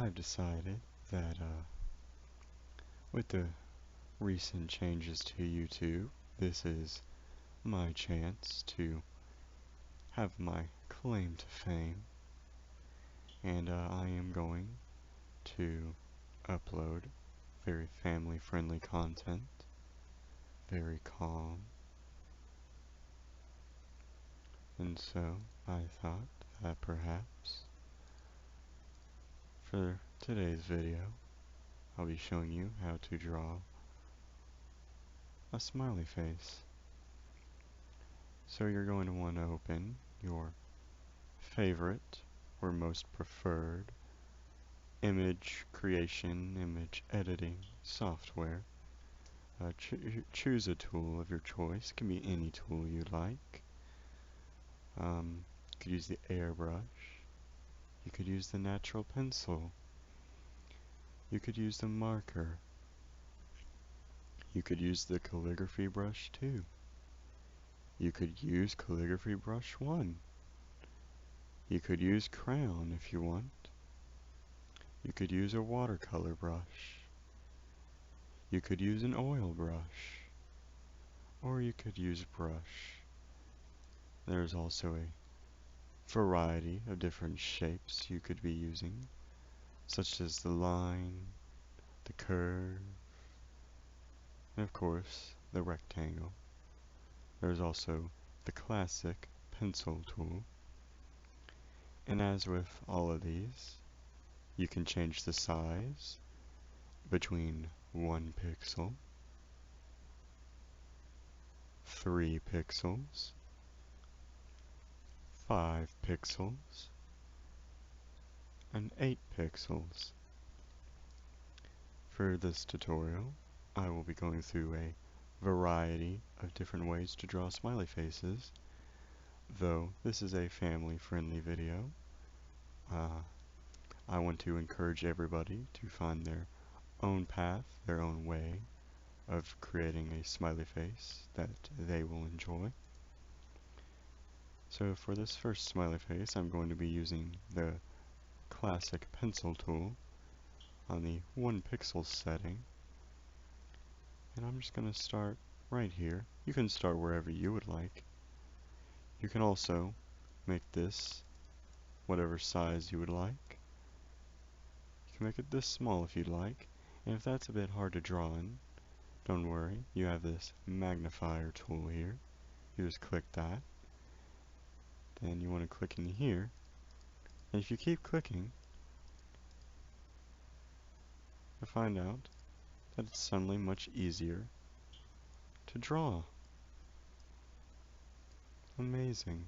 I've decided that with the recent changes to YouTube, this is my chance to have my claim to fame, and I am going to upload very family-friendly content, very calm, and so I thought that perhaps for today's video, I'll be showing you how to draw a smiley face. So you're going to want to open your favorite or most preferred image creation, image editing software. Choose a tool of your choice. It can be any tool you like. You could use the airbrush. You could use the natural pencil. You could use the marker. You could use the calligraphy brush too. You could use calligraphy brush 1. You could use crayon if you want. You could use a watercolor brush. You could use an oil brush. Or you could use brush. There's also a variety of different shapes you could be using, such as the line, the curve, and of course the rectangle. There's also the classic pencil tool. And as with all of these, you can change the size between 1 pixel, 3 pixels, 5 pixels, and 8 pixels. For this tutorial, I will be going through a variety of different ways to draw smiley faces. Though this is a family-friendly video, I want to encourage everybody to find their own path, their own way of creating a smiley face that they will enjoy. So for this first smiley face, I'm going to be using the classic pencil tool on the 1 pixel setting. And I'm just going to start right here. You can start wherever you would like. You can also make this whatever size you would like. You can make it this small if you'd like. And if that's a bit hard to draw in, don't worry. You have this magnifier tool here. You just click that. Then you want to click in here. And if you keep clicking, you'll find out that it's suddenly much easier to draw. Amazing.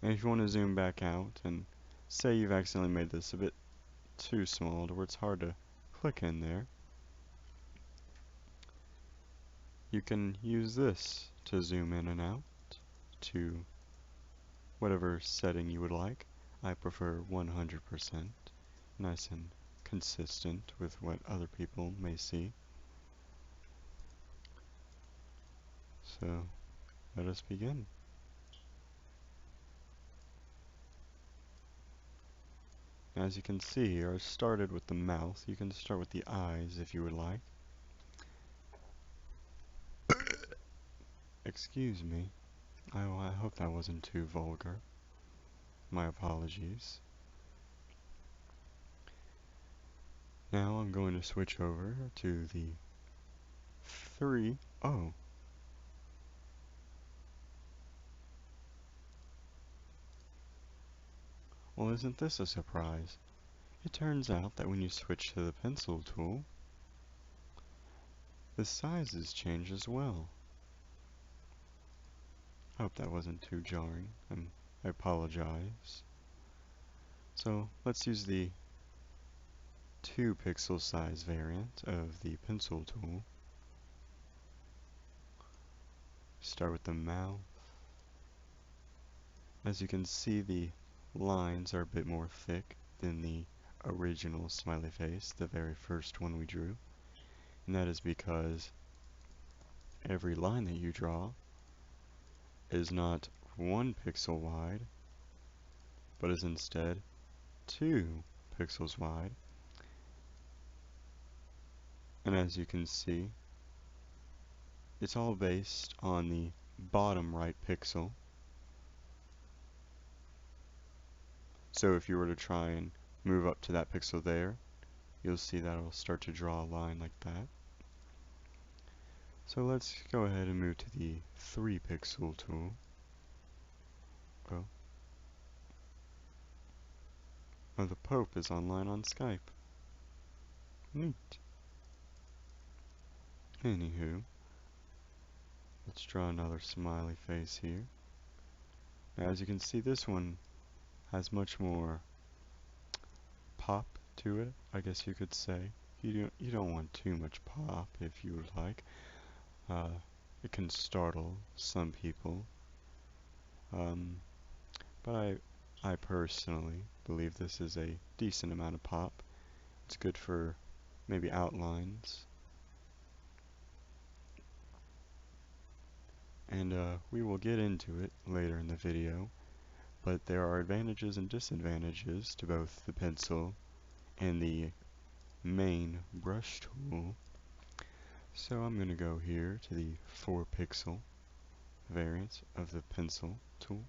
And if you want to zoom back out and say you've accidentally made this a bit too small to where it's hard to click in there, you can use this to zoom in and out to whatever setting you would like. I prefer 100%, nice and consistent with what other people may see. So let us begin. As you can see here, I started with the mouth. You can start with the eyes if you would like. Excuse me. I hope that wasn't too vulgar. My apologies. Now I'm going to switch over to the 3. Oh. Well, isn't this a surprise? It turns out that when you switch to the pencil tool, the sizes change as well. I hope that wasn't too jarring, and I apologize. So let's use the 2 pixel size variant of the pencil tool. Start with the mouth. As you can see, the lines are a bit more thick than the original smiley face, the very first one we drew. And that is because every line that you draw is not 1 pixel wide, but is instead 2 pixels wide. And as you can see, it's all based on the bottom right pixel. So if you were to try and move up to that pixel there, you'll see that it'll start to draw a line like that. So let's go ahead and move to the 3 pixel tool. Oh, the Pope is online on Skype. Neat. Anywho, let's draw another smiley face here. Now, as you can see, this one has much more pop to it, I guess you could say. You don't want too much pop, if you would like. It can startle some people. But I personally believe this is a decent amount of pop. It's good for maybe outlines. And we will get into it later in the video, but there are advantages and disadvantages to both the pencil and the main brush tool. So I'm going to go here to the 4 pixel variant of the pencil tool.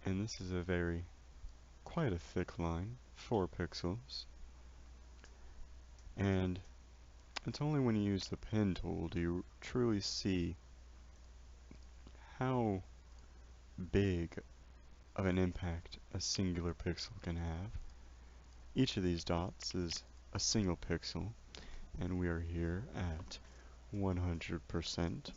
And this is quite a thick line, 4 pixels. And it's only when you use the pen tool do you truly see how big of an impact a singular pixel can have. Each of these dots is a single pixel, and we are here at 100%.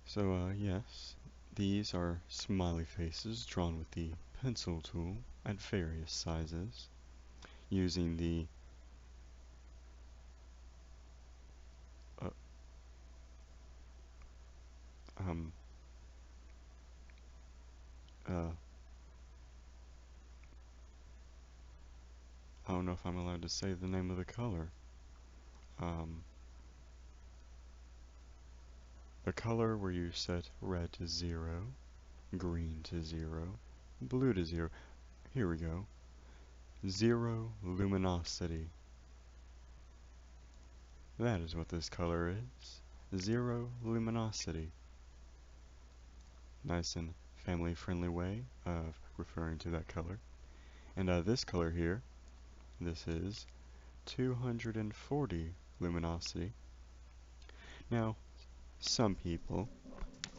So yes, these are smiley faces drawn with the pencil tool at various sizes, using the um, uh, I don't know if I'm allowed to say the name of the color. The color where you set red to 0, green to 0, blue to 0. Here we go. 0 luminosity. That is what this color is. 0 luminosity. Nice and family-friendly way of referring to that color. And this color here, this is 240 luminosity. Now, some people,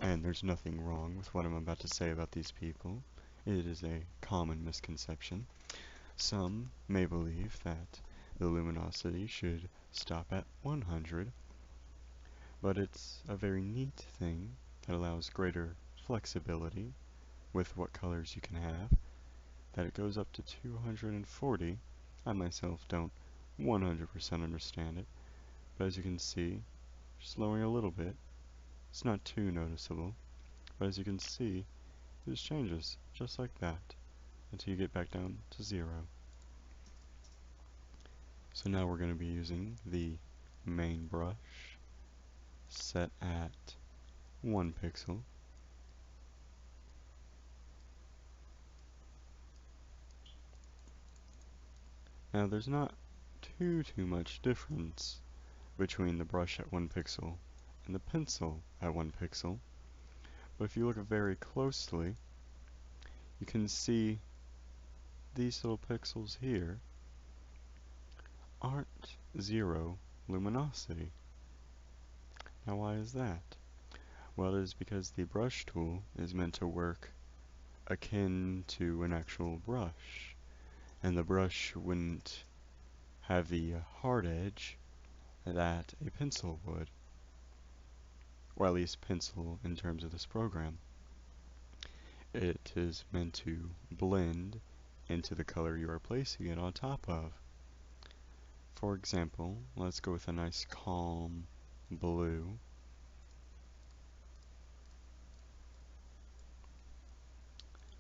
and there's nothing wrong with what I'm about to say about these people, it is a common misconception. Some may believe that the luminosity should stop at 100, but it's a very neat thing that allows greater flexibility with what colors you can have, that it goes up to 240. I myself don't 100% understand it, but as you can see, just lowering a little bit. It's not too noticeable, but as you can see, it just changes just like that until you get back down to 0. So now we're going to be using the main brush set at 1 pixel. Now there's not too much difference between the brush at 1 pixel and the pencil at 1 pixel, but if you look very closely, you can see these little pixels here aren't 0 luminosity. Now why is that? Well, it is because the brush tool is meant to work akin to an actual brush, and the brush wouldn't have the hard edge that a pencil would, or at least pencil in terms of this program. It is meant to blend into the color you are placing it on top of. For example, let's go with a nice calm blue.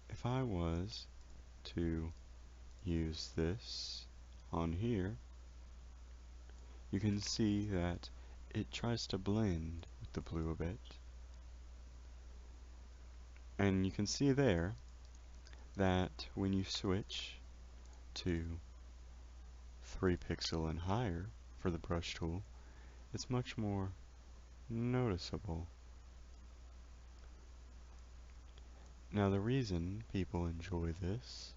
If I was to use this on here, you can see that it tries to blend with the blue a bit. And you can see there that when you switch to 3 pixel and higher for the brush tool, it's much more noticeable. Now the reason people enjoy this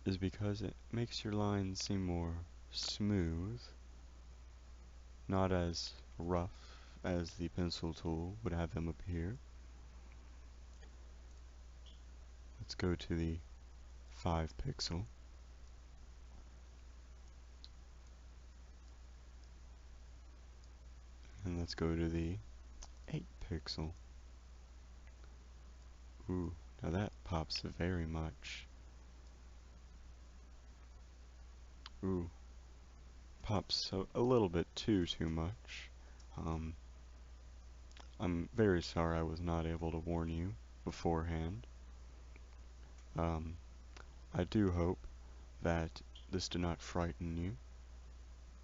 is because it makes your lines seem more smooth, not as rough as the pencil tool would have them appear. Let's go to the 5 pixel. And let's go to the 8 pixel. Ooh, now that pops very much. Ooh, pops a little bit too much. I'm very sorry I was not able to warn you beforehand. Um, I do hope that this did not frighten you.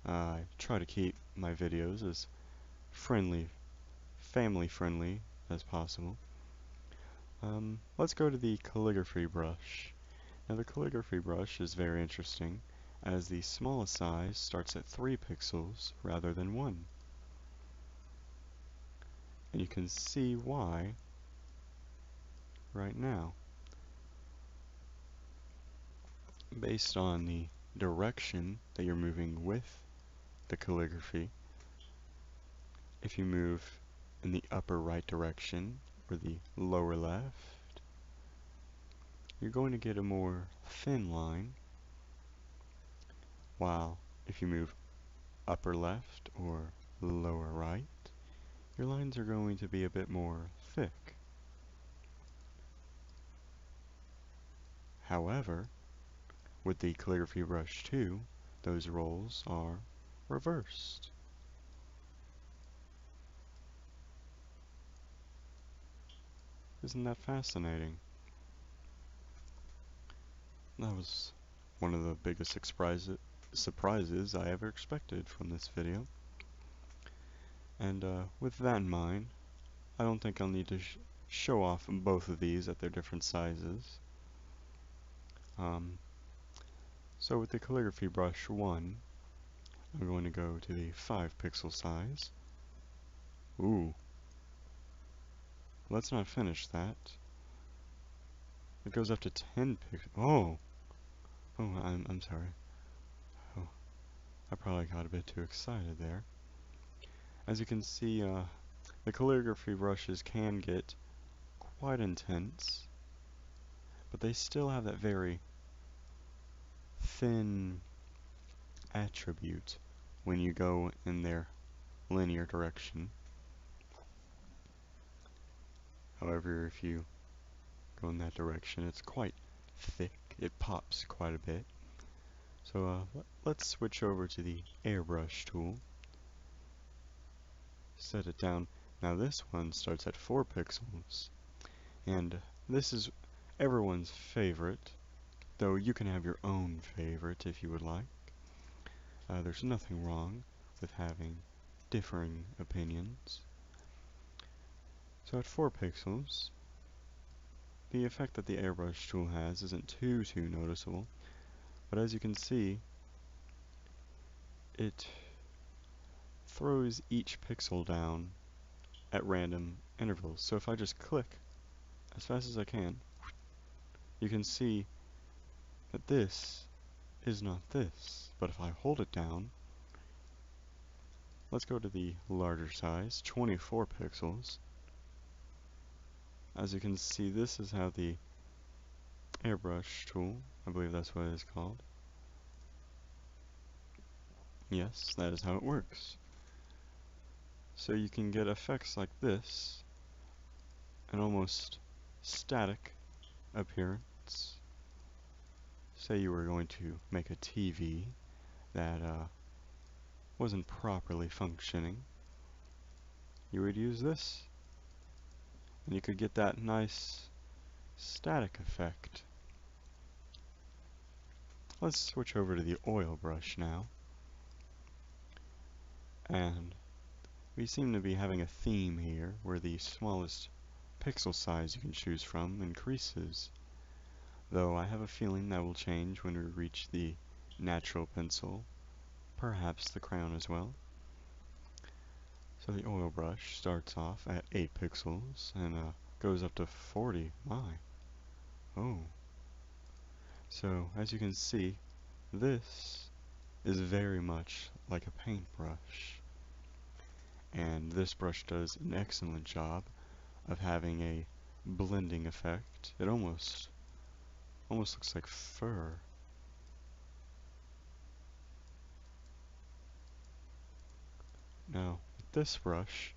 I try to keep my videos as family friendly as possible. Let's go to the calligraphy brush. Now the calligraphy brush is very interesting, as the smallest size starts at 3 pixels rather than 1. And you can see why right now. Based on the direction that you're moving with the calligraphy, if you move in the upper right direction or the lower left, you're going to get a more thin line, while if you move upper left or lower right, your lines are going to be a bit more thick. However, with the calligraphy brush 2, those roles are reversed. Isn't that fascinating? That was one of the biggest surprises I ever expected from this video. And with that in mind, I don't think I'll need to show off both of these at their different sizes. So with the calligraphy brush 1, I'm going to go to the 5 pixel size. Ooh. Let's not finish that. It goes up to 10 pixels. Oh! Oh, I'm sorry. Oh, I probably got a bit too excited there. As you can see, the calligraphy brushes can get quite intense, but they still have that very thin attribute when you go in their linear direction. However, if you go in that direction, it's quite thick. It pops quite a bit. So let's switch over to the airbrush tool. Set it down. Now this one starts at 4 pixels, and this is everyone's favorite, though you can have your own favorite if you would like. There's nothing wrong with having differing opinions. So at 4 pixels, the effect that the airbrush tool has isn't too noticeable, but as you can see, it throws each pixel down at random intervals. So if I just click as fast as I can, you can see that this is not this. But if I hold it down, let's go to the larger size, 24 pixels. As you can see, this is how the airbrush tool, I believe that's what it is called. Yes, that is how it works. So you can get effects like this, an almost static appearance. Say you were going to make a TV that wasn't properly functioning. You would use this, and you could get that nice static effect. Let's switch over to the oil brush now. And we seem to be having a theme here, where the smallest pixel size you can choose from increases, though I have a feeling that will change when we reach the natural pencil, perhaps the crayon as well. So the oil brush starts off at 8 pixels and goes up to 40. My. Oh. So as you can see, this is very much like a paintbrush. And this brush does an excellent job of having a blending effect. It almost looks like fur. Now, with this brush,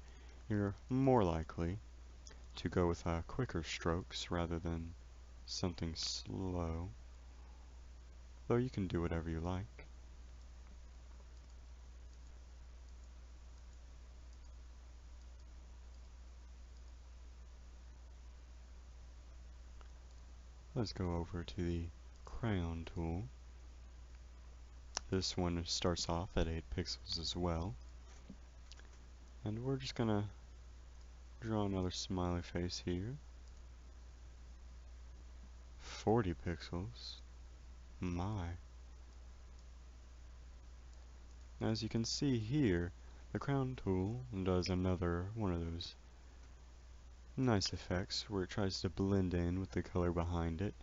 you're more likely to go with quicker strokes rather than something slow, though you can do whatever you like. Let's go over to the crayon tool. This one starts off at 8 pixels as well. And we're just gonna draw another smiley face here. 40 pixels. My. As you can see here, the crayon tool does another one of those nice effects where it tries to blend in with the color behind it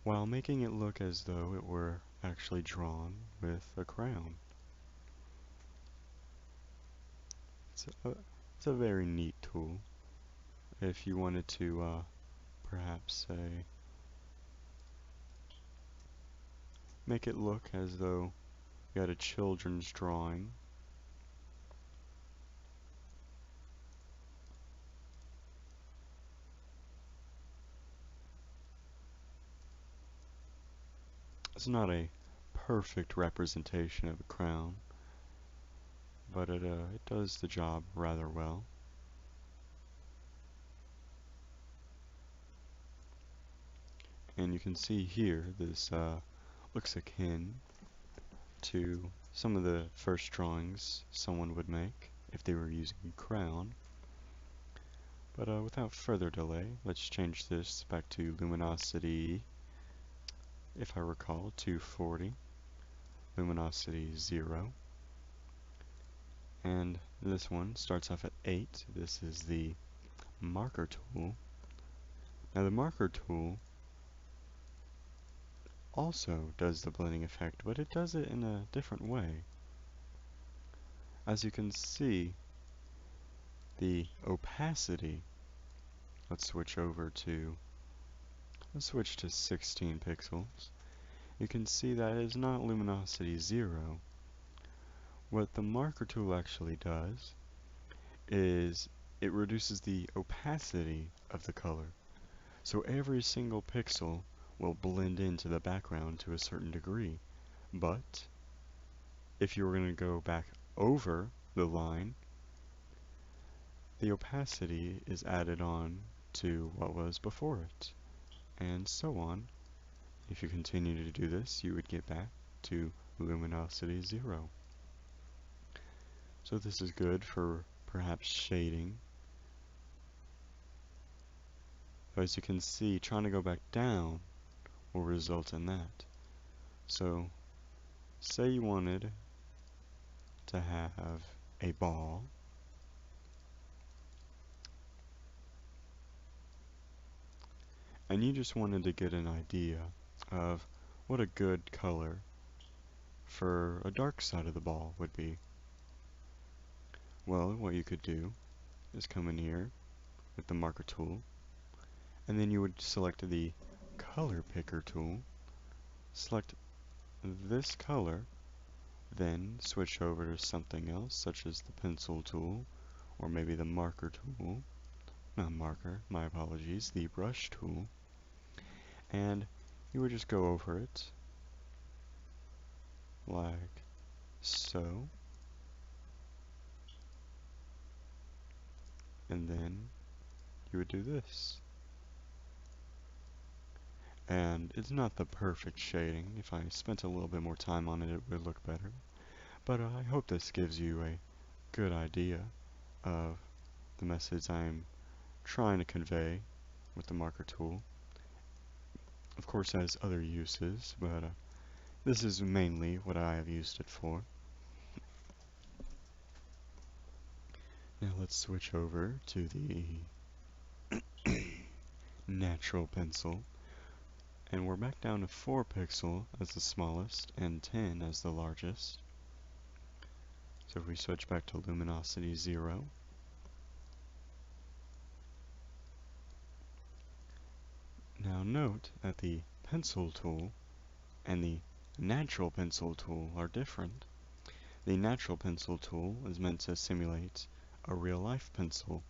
while making it look as though it were actually drawn with a crayon. It's a very neat tool. If you wanted to perhaps say make it look as though you had a children's drawing. It's not a perfect representation of a crown, but it does the job rather well. And you can see here, this looks akin to some of the first drawings someone would make if they were using a crayon. But without further delay, let's change this back to luminosity, if I recall, 240, luminosity 0. And this one starts off at 8. This is the marker tool. Now the marker tool also does the blending effect, but it does it in a different way. As you can see, the opacity, let's switch to 16 pixels. You can see that it is not luminosity 0. What the marker tool actually does is it reduces the opacity of the color. So every single pixel will blend into the background to a certain degree. But if you were going to go back over the line, the opacity is added on to what was before it, and so on. If you continue to do this, you would get back to luminosity 0. So this is good for perhaps shading. As you can see, trying to go back down will result in that. So, say you wanted to have a ball, and you just wanted to get an idea of what a good color for a dark side of the ball would be. Well, what you could do is come in here with the marker tool, and then you would select the color picker tool, select this color, then switch over to something else such as the pencil tool, or maybe the marker tool, not marker, my apologies, the brush tool, and you would just go over it like so, and then you would do this. And it's not the perfect shading. If I spent a little bit more time on it, it would look better. But I hope this gives you a good idea of the methods I'm trying to convey with the marker tool. Of course it has other uses, but this is mainly what I have used it for. Now let's switch over to the natural pencil, and we're back down to 4 pixel as the smallest and 10 as the largest. So if we switch back to luminosity 0, now note that the pencil tool and the natural pencil tool are different. The natural pencil tool is meant to simulate a real-life pencil,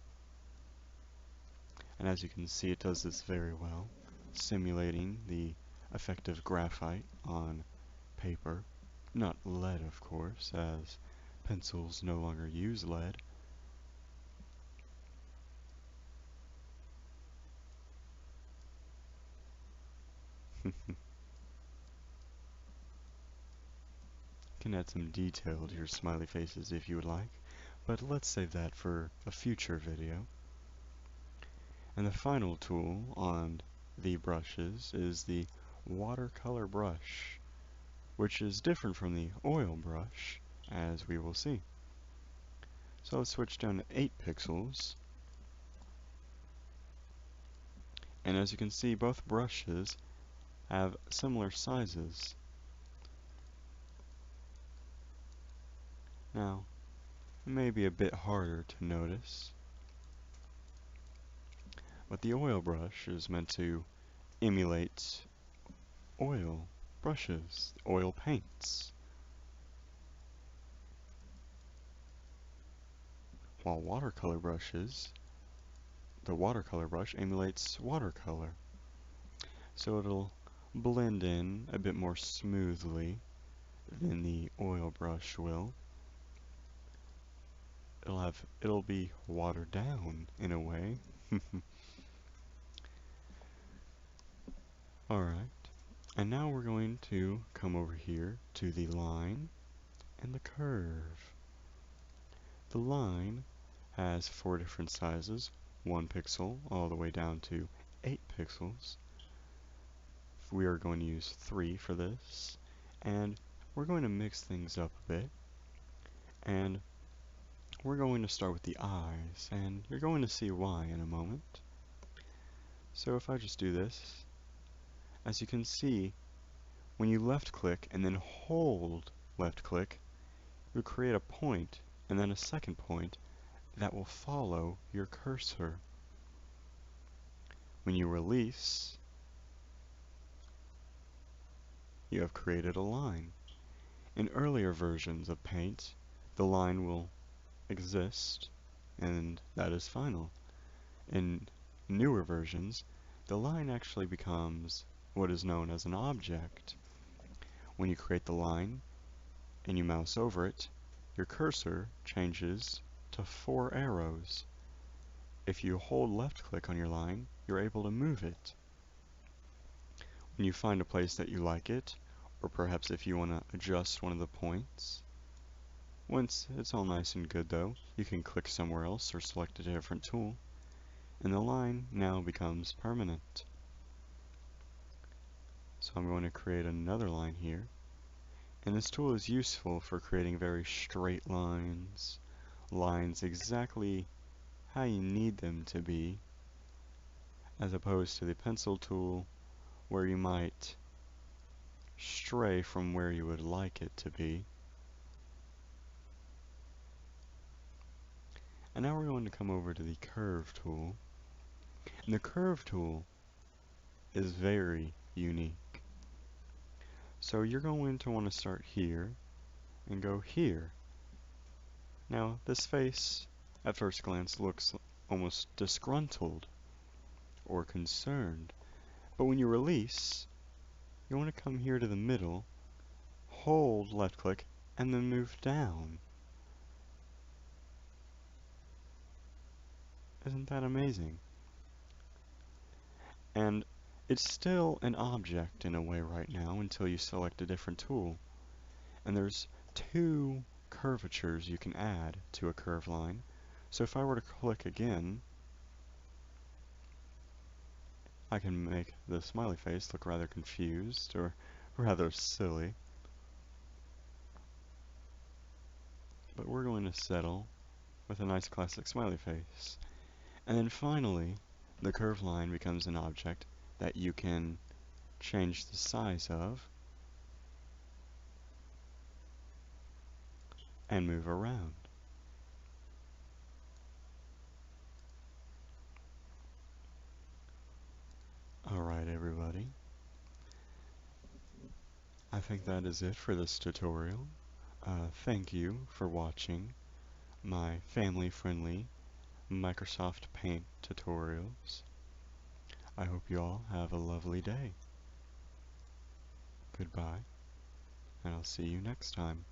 and as you can see it does this very well, simulating the effect of graphite on paper. Not lead, of course, as pencils no longer use lead. Can add some detail to your smiley faces if you would like, but let's save that for a future video. And the final tool on the brushes is the watercolor brush, which is different from the oil brush, as we will see. So let's switch down to 8 pixels. And as you can see, both brushes have similar sizes. Now, it may be a bit harder to notice, but the oil brush is meant to emulate oil brushes, oil paints, while the watercolor brush emulates watercolor. So it'll blend in a bit more smoothly than the oil brush will. It'll be watered down in a way. Alright, and now we're going to come over here to the line and the curve. The line has 4 different sizes, 1 pixel all the way down to 8 pixels. We are going to use 3 for this, and we're going to mix things up a bit, and we're going to start with the eyes, and you're going to see why in a moment. So if I just do this, as you can see, when you left click and then hold left click, you'll create a point and then a second point that will follow your cursor. When you release, you have created a line. In earlier versions of Paint, the line will exist, and that is final. In newer versions, the line actually becomes what is known as an object. When you create the line and you mouse over it, your cursor changes to 4 arrows. If you hold left click on your line, you're able to move it. When you find a place that you like it, or perhaps if you want to adjust one of the points, once it's all nice and good though, you can click somewhere else or select a different tool, and the line now becomes permanent. So I'm going to create another line here, and this tool is useful for creating very straight lines, lines exactly how you need them to be, as opposed to the pencil tool where you might stray from where you would like it to be. And now we're going to come over to the curve tool. And the curve tool is very unique. So you're going to want to start here and go here. Now this face at first glance looks almost disgruntled or concerned, but when you release, you want to come here to the middle, hold left click, and then move down. Isn't that amazing? And it's still an object in a way right now until you select a different tool. And there's 2 curvatures you can add to a curved line. So if I were to click again, I can make the smiley face look rather confused or rather silly. But we're going to settle with a nice classic smiley face. And then finally, the curved line becomes an object that you can change the size of and move around. Alright everybody, I think that is it for this tutorial. Thank you for watching my family-friendly Microsoft Paint tutorials. I hope you all have a lovely day. Goodbye, and I'll see you next time.